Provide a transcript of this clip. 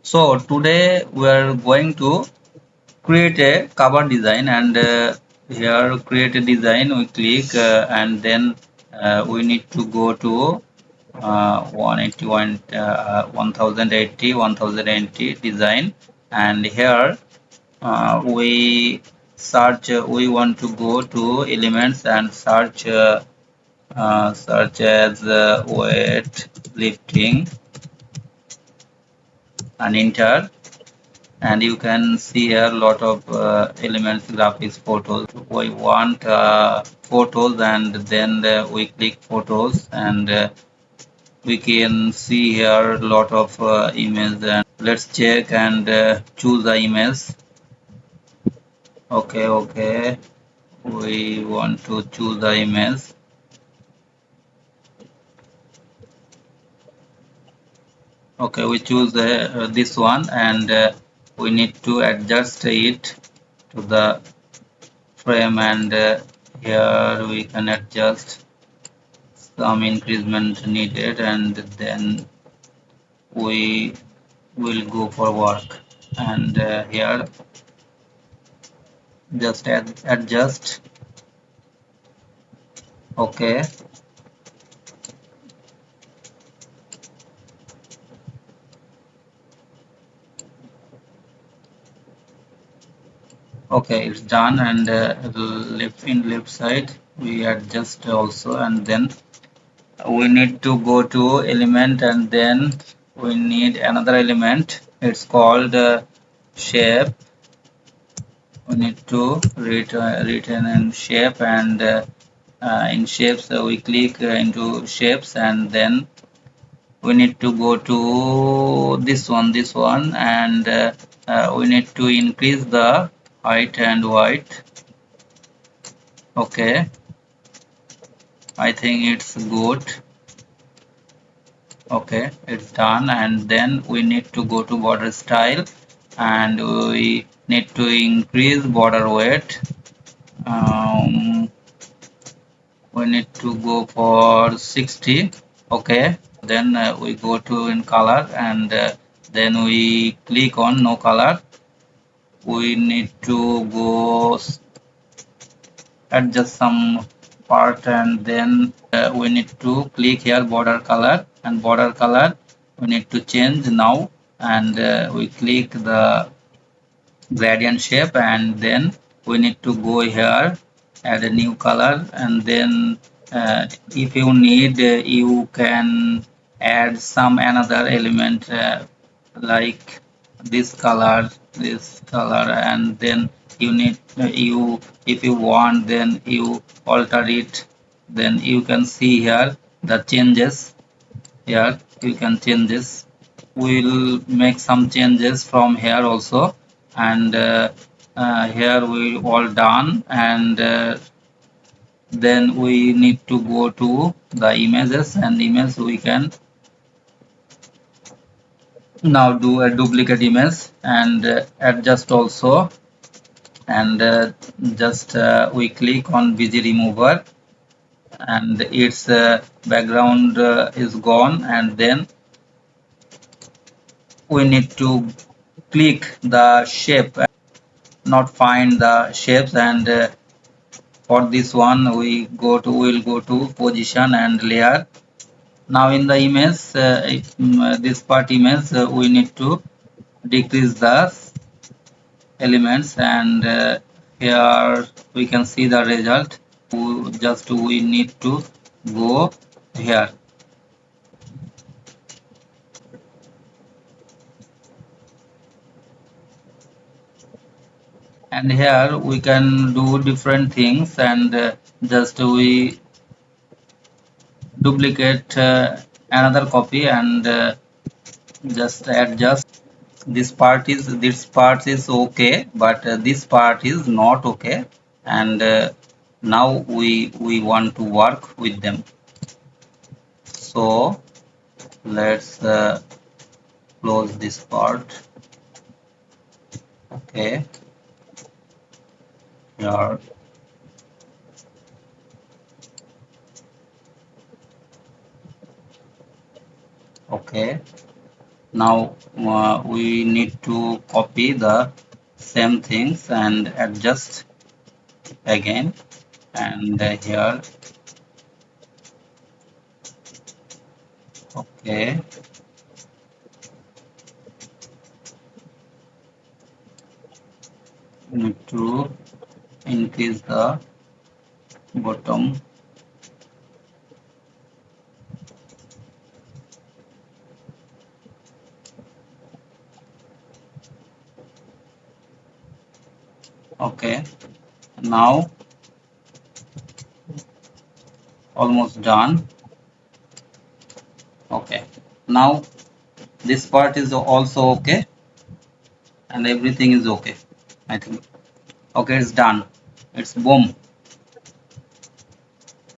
So today we are going to create a cover design, and here create a design we click, and then we need to go to 181 1080 design, and here we search, we want to go to elements and search as weight lifting and enter, and you can see here a lot of elements, graphics, photos. We want photos, and then we click photos, and we can see here a lot of images, and let's check and choose the image. Okay, we want to choose the image. Okay, we choose this one, and we need to adjust it to the frame, and here we can adjust some increment needed, and then we will go for work, and here just adjust. Okay, okay, it's done, and left side we adjust also, and then we need to go to element, and then we need another element. It's called shape. We need to return in shape, and in shapes we click into shapes, and then we need to go to this one, and we need to increase the height and width. Okay, I think it's good. Okay, it's done, and then we need to go to border style, and we need to increase border weight. um, we need to go for 60. Okay, then we go to in color, and then we click on no color. We need to go adjust some part, and then we need to click here border color, and border color we need to change now, and we click the gradient shape, and then we need to go here, add a new color, and then if you need you can add some another element, like this color, and then you need you if you want, then you alter it, then you can see here the changes. Here you can change this. We'll make some changes from here also, and here we all done, and then we need to go to the images, and image we can now do a duplicate image, and adjust also, and just we click on busy remover, and its background is gone, and then we need to click the shape, not find the shapes, and for this one we'll go to position and layer. Now in the image, this part image, we need to decrease the elements, and here we can see the result. Just we need to go here, and here we can do different things, and just we duplicate another copy, and just adjust. This part is okay, but this part is not okay, and now we want to work with them. So let's close this part. Okay, here. Okay, Now we need to copy the same things and adjust again, and here. Okay, we need to increase the bottom. Okay, now almost done. Okay, now this part is also okay, and everything is okay, I think. Okay, it's done. It's boom.